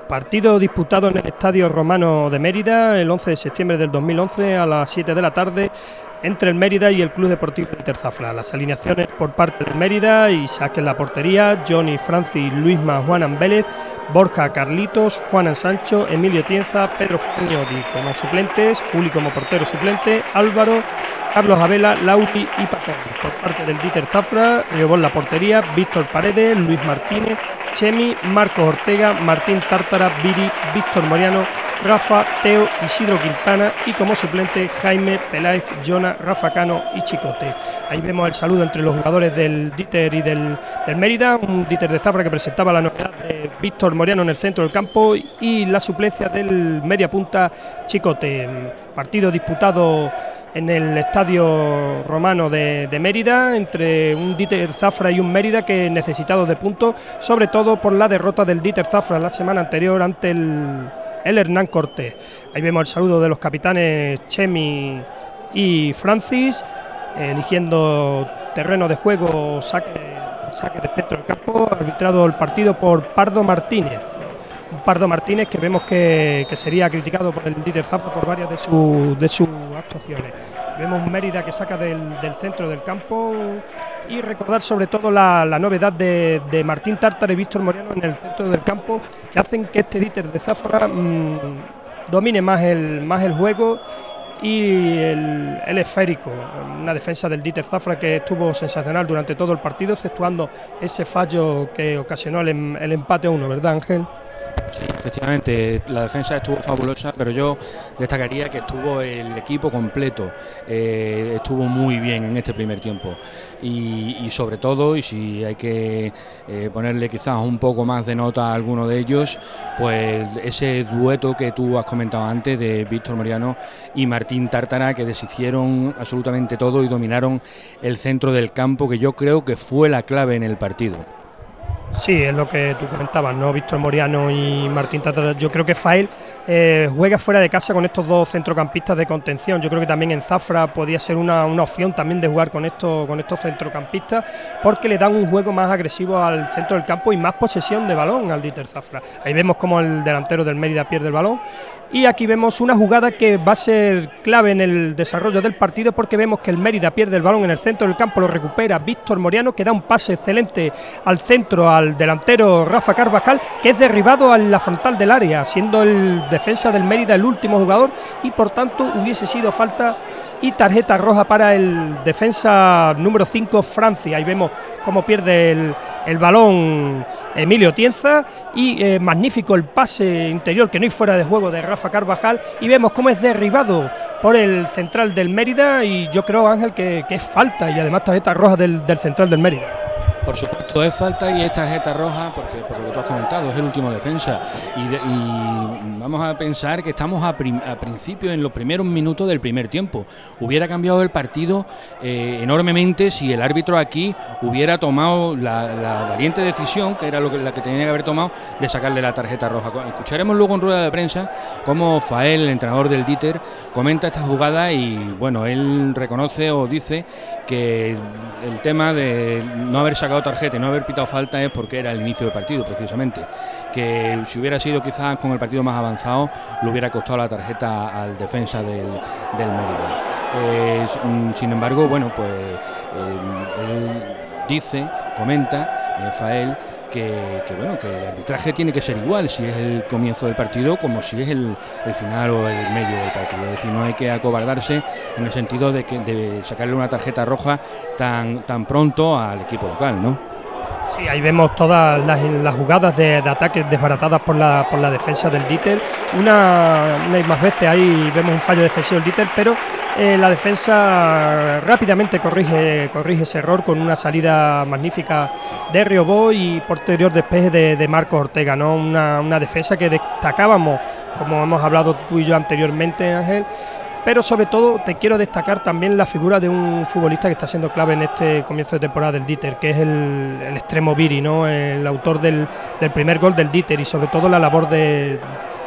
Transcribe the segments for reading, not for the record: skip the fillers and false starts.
Partido disputado en el Estadio Romano de Mérida el 11 de septiembre del 2011 a las 7 de la tarde entre el Mérida y el Club Deportivo Interzafra. Las alineaciones por parte del Mérida: Isaac en la portería, Johnny, Francis, Luisma, Juanan Vélez, Borja, Carlitos, Juanan Sancho, Emilio Tienza, Pedro Juñodi como suplentes, Juli como portero suplente, Álvaro, Carlos Abela, Lauri y Pacón. Por parte del Dieter Zafra, llevó en la portería Víctor Paredes, Luis Martínez, Chemi, Marcos Ortega, Martín Tártara, Viri, Víctor Moriano, Rafa, Teo, Isidro Quintana y como suplente Jaime, Peláez, Jona, Rafa Cano y Chicote. Ahí vemos el saludo entre los jugadores del Dieter y del Mérida, un Dieter de Zafra que presentaba la novedad de Víctor Moriano en el centro del campo y la suplencia del media punta Chicote. Partido disputado en el Estadio Romano de Mérida, entre un Dieter Zafra y un Mérida que necesitado de puntos, sobre todo por la derrota del Dieter Zafra la semana anterior ante el Hernán Cortés. Ahí vemos el saludo de los capitanes Chemi y Francis, eligiendo terreno de juego, saque de centro del campo, arbitrado el partido por Pardo Martínez. Pardo Martínez que vemos que sería criticado por el Dieter Zafra por varias de sus actuaciones. Vemos un Mérida que saca del centro del campo y recordar sobre todo la novedad de Martín Tártara y Víctor Moriano en el centro del campo, que hacen que este Dieter de Zafra domine más el juego y el esférico. Una defensa del Dieter Zafra que estuvo sensacional durante todo el partido, exceptuando ese fallo que ocasionó el empate 1, ¿verdad, Ángel? Sí, efectivamente, la defensa estuvo fabulosa, pero yo destacaría que estuvo el equipo completo, estuvo muy bien en este primer tiempo y sobre todo, y si hay que ponerle quizás un poco más de nota a alguno de ellos, pues ese dueto que tú has comentado antes de Víctor Moriano y Martín Tártara, que deshicieron absolutamente todo y dominaron el centro del campo, que yo creo que fue la clave en el partido. Sí, es lo que tú comentabas, ¿no? Víctor Moriano y Martín Tártara. Yo creo que Fael juega fuera de casa con estos dos centrocampistas de contención. Yo creo que también en Zafra podía ser una opción también de jugar con estos centrocampistas, porque le dan un juego más agresivo al centro del campo y más posesión de balón al Dieter Zafra. Ahí vemos como el delantero del Mérida pierde el balón. Y aquí vemos una jugada que va a ser clave en el desarrollo del partido, porque vemos que el Mérida pierde el balón en el centro del campo, lo recupera Víctor Moriano, que da un pase excelente al centro al delantero Rafa Carvajal, que es derribado a la frontal del área, siendo el defensa del Mérida el último jugador y por tanto hubiese sido falta y tarjeta roja para el defensa número 5, Francia. Ahí vemos cómo pierde el balón Emilio Tienza y magnífico el pase interior que no hay fuera de juego de Rafa Carvajal, y vemos cómo es derribado por el central del Mérida, y yo creo, Ángel, que es falta y además tarjeta roja del central del Mérida. Por supuesto es falta y es tarjeta roja, porque por lo que tú has comentado es el último defensa y vamos a pensar que estamos a principio, en los primeros minutos del primer tiempo. Hubiera cambiado el partido enormemente si el árbitro aquí hubiera tomado la valiente decisión, que era la que tenía que haber tomado, de sacarle la tarjeta roja. Escucharemos luego en rueda de prensa cómo Fael, el entrenador del Dieter, comenta esta jugada y bueno, él reconoce o dice que el tema de no haber sacado tarjeta y no haber pitado falta es porque era el inicio del partido, precisamente, que si hubiera sido quizás con el partido más avanzado le hubiera costado la tarjeta al defensa del Mérida. Sin embargo, bueno, pues él dice, comenta, Fael, que el arbitraje tiene que ser igual si es el comienzo del partido como si es el final o el medio del partido. Es decir, no hay que acobardarse en el sentido de sacarle una tarjeta roja tan pronto al equipo local, ¿no? Sí, ahí vemos todas las jugadas de ataques desbaratadas por la defensa del Dieter. Una y más veces ahí vemos un fallo defensivo del Dieter, pero la defensa rápidamente corrige ese error con una salida magnífica de Riobó y posterior despeje de Marcos Ortega, ¿no? Una defensa que destacábamos, como hemos hablado tú y yo anteriormente, Ángel. Pero sobre todo te quiero destacar también la figura de un futbolista que está siendo clave en este comienzo de temporada del Dieter, que es el extremo Viri, ¿no? El autor del primer gol del Dieter, y sobre todo la labor de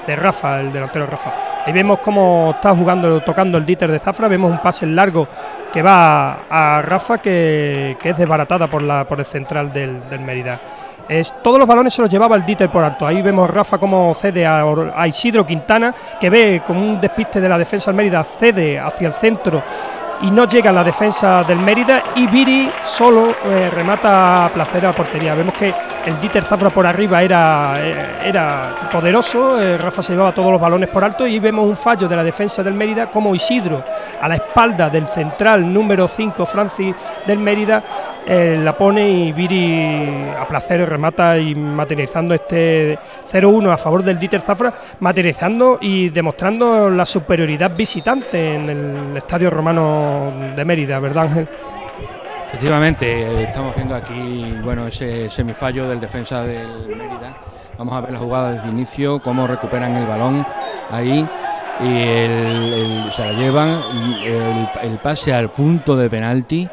Rafa, el delantero Rafa. Ahí vemos cómo está jugando, tocando el Dieter de Zafra, vemos un pase largo que va a Rafa, que es desbaratada por el central del Mérida. Todos los balones se los llevaba el Dieter por alto. Ahí vemos Rafa cómo cede a Isidro Quintana, que ve como un despiste de la defensa del Mérida, cede hacia el centro y no llega a la defensa del Mérida, y Viri solo remata a placer a portería. Vemos que el Dieter Zafra por arriba era poderoso, Rafa se llevaba todos los balones por alto, y vemos un fallo de la defensa del Mérida, como Isidro, a la espalda del central número 5, Francis del Mérida, la pone, y Viri a placer remata, y materializando este 0-1 a favor del Dieter Zafra, materializando y demostrando la superioridad visitante en el Estadio Romano de Mérida, ¿verdad, Ángel? Efectivamente, estamos viendo aquí, bueno, ese semifallo del defensa del Mérida. Vamos a ver la jugada desde inicio, cómo recuperan el balón ahí, y se la llevan, el pase al punto de penalti.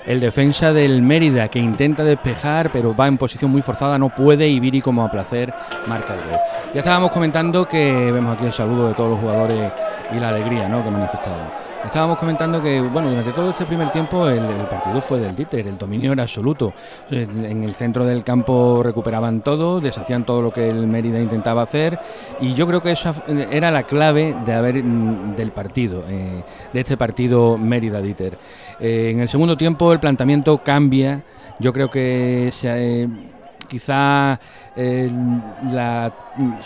El defensa del Mérida, que intenta despejar, pero va en posición muy forzada, no puede, y Viri, como a placer, marca el gol. Ya estábamos comentando que vemos aquí el saludo de todos los jugadores y la alegría, ¿no?, que manifestaban. Estábamos comentando que, bueno, durante todo este primer tiempo el partido fue del Dieter, el dominio era absoluto. En el centro del campo recuperaban todo, deshacían todo lo que el Mérida intentaba hacer, y yo creo que esa era la clave del partido, de este partido Mérida-Dieter. En el segundo tiempo el planteamiento cambia. Yo creo que quizá se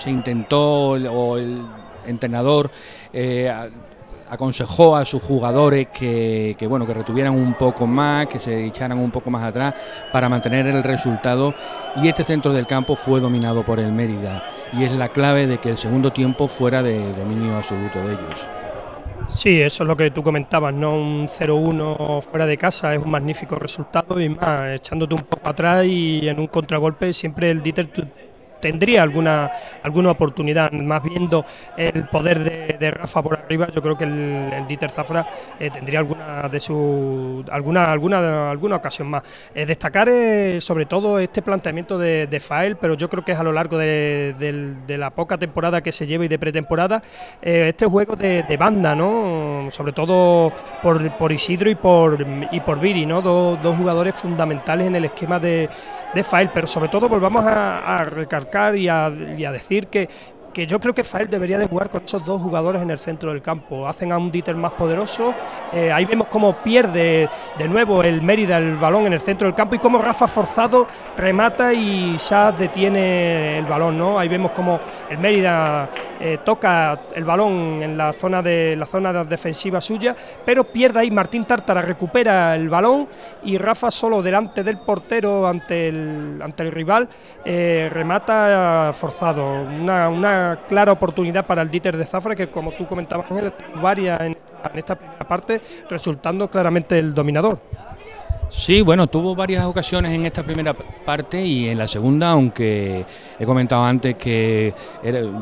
intentó, o el entrenador aconsejó a sus jugadores que retuvieran un poco más, que se echaran un poco más atrás para mantener el resultado, y este centro del campo fue dominado por el Mérida, y es la clave de que el segundo tiempo fuera de dominio absoluto de ellos. Sí, eso es lo que tú comentabas, ¿no? Un 0-1 fuera de casa es un magnífico resultado, y más echándote un poco atrás, y en un contragolpe siempre el Dieter tendría alguna oportunidad. Más viendo el poder de Rafa por arriba, yo creo que el Dieter Zafra tendría alguna ocasión más. Destacar sobre todo este planteamiento de Fael, pero yo creo que es a lo largo de la poca temporada que se lleva y de pretemporada, este juego de banda, ¿no?, sobre todo por Isidro y por Viri, ¿no?, dos jugadores fundamentales en el esquema de Fael, pero sobre todo volvamos a recalcar y a decir que yo creo que Fael debería de jugar con esos dos jugadores en el centro del campo. Hacen a un Dieter más poderoso. Ahí vemos cómo pierde de nuevo el Mérida el balón en el centro del campo, y cómo Rafa forzado remata y ya detiene el balón, ¿no? Ahí vemos cómo el Mérida toca el balón en la zona defensiva suya, pero pierde ahí. Martín Tártara recupera el balón, y Rafa solo delante del portero ante el rival remata forzado. Una clara oportunidad para el Dieter de Zafra, que, como tú comentabas, varias en esta primera parte, resultando claramente el dominador. Sí, bueno, tuvo varias ocasiones en esta primera parte, y en la segunda, aunque he comentado antes que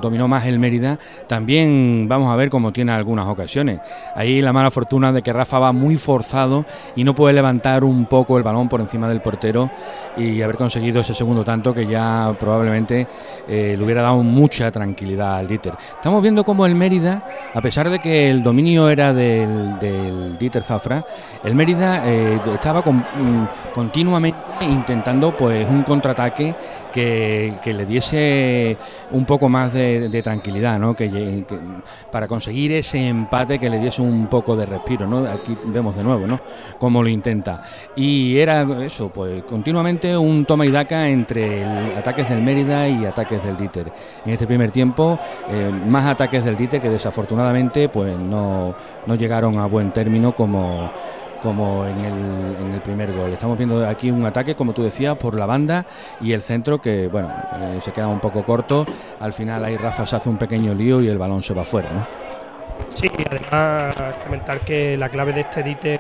dominó más el Mérida, también vamos a ver cómo tiene algunas ocasiones. Ahí la mala fortuna de que Rafa va muy forzado y no puede levantar un poco el balón por encima del portero, y haber conseguido ese segundo tanto que ya probablemente le hubiera dado mucha tranquilidad al Dieter. Estamos viendo cómo el Mérida, a pesar de que el dominio era del Dieter Zafra, el Mérida estaba continuamente intentando pues un contraataque que le diese un poco más de tranquilidad, ¿no?, que para conseguir ese empate, que le diese un poco de respiro, ¿no? Aquí vemos de nuevo, ¿no?, cómo lo intenta, y era eso, pues continuamente un toma y daca entre ataques del Mérida y ataques del Dieter. En este primer tiempo más ataques del Dieter, que desafortunadamente pues no llegaron a buen término como en el primer gol. Estamos viendo aquí un ataque, como tú decías, por la banda, y el centro que, bueno, se queda un poco corto. Al final ahí Rafa se hace un pequeño lío y el balón se va fuera, ¿no? Sí, además comentar que la clave de este Dieter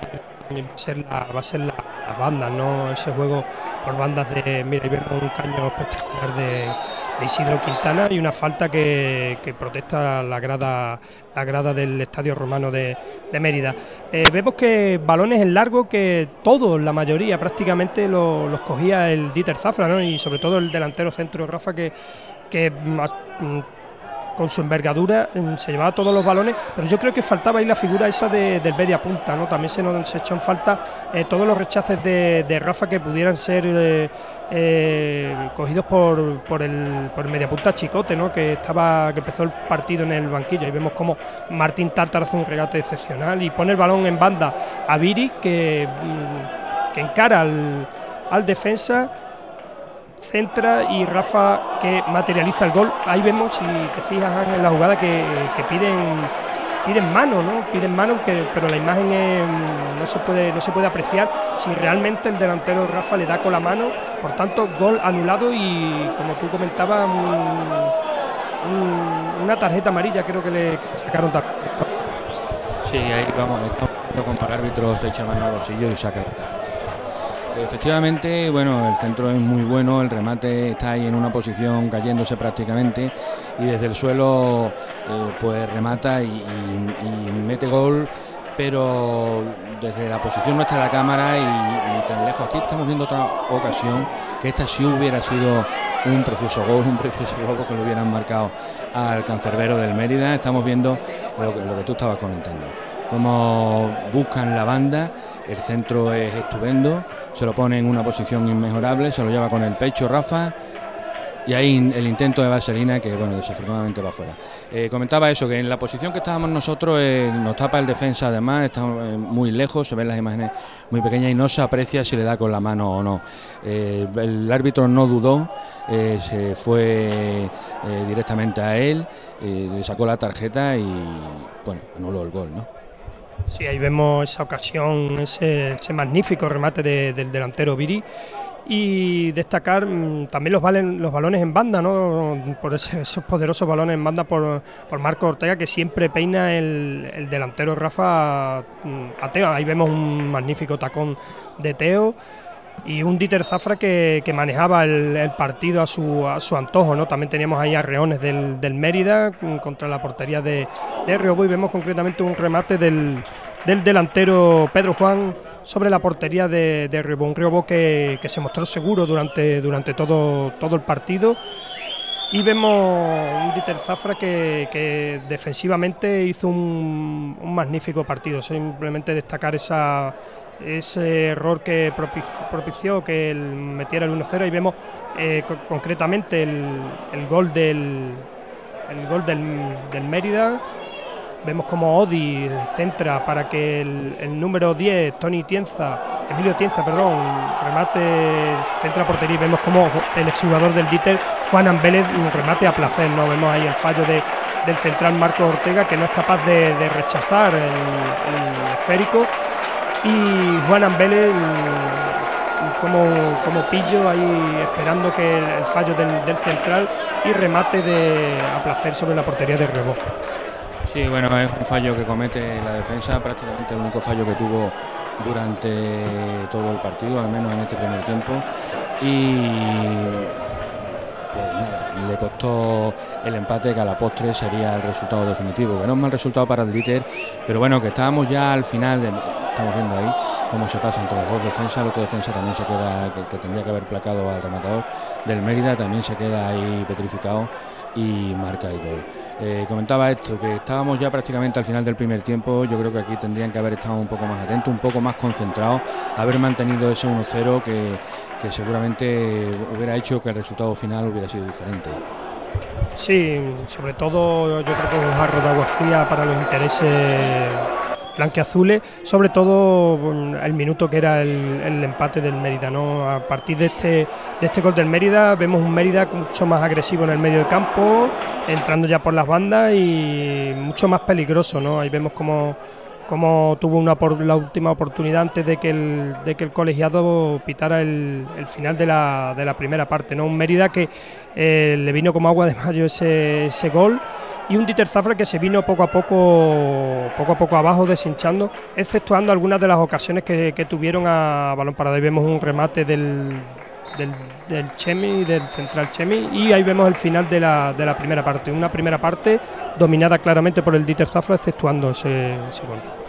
va a ser las bandas, ¿no? Ese juego por bandas mira, y vemos un caño espectacular de Isidro Quintana, y una falta que protesta la grada del Estadio Romano de Mérida. Vemos que balones en largo, que todos, la mayoría prácticamente los cogía el Dieter Zafra, ¿no?, y sobre todo el delantero centro Rafa, que con su envergadura se llevaba todos los balones, pero yo creo que faltaba ahí la figura esa del media punta, ¿no? También se echó en falta todos los rechaces de Rafa que pudieran ser cogidos por el mediapunta Chicote, ¿no? Que empezó el partido en el banquillo, y vemos como Martín Tártar hace un regate excepcional y pone el balón en banda a Viri, que encara al defensa, centra, y Rafa que materializa el gol. Ahí vemos, si te fijas en la jugada, que piden mano, ¿no? Piden mano, pero la imagen no se puede apreciar si realmente el delantero Rafa le da con la mano. Por tanto, gol anulado y, como tú comentabas, una tarjeta amarilla creo que le sacaron. Sí, ahí vamos, como el árbitro se echa mano al bolsillo y saca. Efectivamente, bueno, el centro es muy bueno, el remate está ahí en una posición cayéndose prácticamente, y desde el suelo pues remata y mete gol, pero desde la posición nuestra de la cámara y tan lejos. Aquí estamos viendo otra ocasión que esta sí hubiera sido un precioso gol que lo hubieran marcado al cancerbero del Mérida. Estamos viendo lo que tú estabas comentando, cómo buscan la banda, el centro es estupendo, se lo pone en una posición inmejorable, se lo lleva con el pecho Rafa, y ahí el intento de Vaselina, que bueno, desafortunadamente va fuera. Comentaba eso, que en la posición que estábamos nosotros nos tapa el defensa, además está muy lejos, se ven las imágenes muy pequeñas y no se aprecia si le da con la mano o no. El árbitro no dudó, se fue directamente a él, le sacó la tarjeta y bueno, anuló el gol, ¿no? Sí, ahí vemos esa ocasión, ese magnífico remate del delantero Viri. Y destacar también los balones en banda, ¿no? Por esos poderosos balones en banda por Marco Ortega, que siempre peina el delantero Rafa a Teo. Ahí vemos un magnífico tacón de Teo y un Dieter Zafra que manejaba el partido a su antojo, ¿no? También teníamos ahí a Reones del Mérida contra la portería de Riobo, y vemos concretamente un remate del delantero Pedro Juan sobre la portería de Riobo, un Riobo que se mostró seguro durante todo el partido. Y vemos un Dieter Zafra que defensivamente hizo un magnífico partido. Simplemente destacar ese error que propició que él metiera el 1-0, y vemos concretamente el gol del Mérida. Vemos como Odi centra para que el número 10, Emilio Tienza, remate, centra portería, y vemos como el exjugador del Dieter, Juan Ambélez, un remate a placer, ¿no? Vemos ahí el fallo del central Marcos Ortega, que no es capaz de rechazar el esférico, y Juan Ambélez como pillo ahí esperando que el fallo del central, y remate a placer sobre la portería de Rebo. Sí, bueno, es un fallo que comete la defensa, prácticamente el único fallo que tuvo durante todo el partido, al menos en este primer tiempo, y pues nada, le costó el empate, que a la postre sería el resultado definitivo, que no es mal resultado para el Dieter, pero bueno, que estábamos ya al final, estamos viendo ahí cómo se pasa entre los dos defensas. El otro defensa también se queda, que tendría que haber placado al rematador del Mérida, también se queda ahí petrificado y marca el gol. Comentaba esto, que estábamos ya prácticamente al final del primer tiempo. Yo creo que aquí tendrían que haber estado un poco más atentos, un poco más concentrados, haber mantenido ese 1-0 que seguramente hubiera hecho que el resultado final hubiera sido diferente. Sí, sobre todo yo creo que un jarro de agua fría para los intereses blanquiazules, sobre todo el minuto que era el empate del Mérida, ¿no? A partir de este gol del Mérida vemos un Mérida mucho más agresivo en el medio del campo, entrando ya por las bandas y mucho más peligroso, ¿no? Ahí vemos como tuvo la última oportunidad antes de que el colegiado pitara el final de la primera parte, ¿no? Un Mérida que le vino como agua de mayo ese gol, y un Dieter Zafra que se vino poco a poco abajo, deshinchando, exceptuando algunas de las ocasiones que tuvieron a balón parado. Ahí vemos un remate del Chemi, del central Chemi, y ahí vemos el final de la primera parte, una primera parte dominada claramente por el Dieter Zafra, exceptuando ese gol.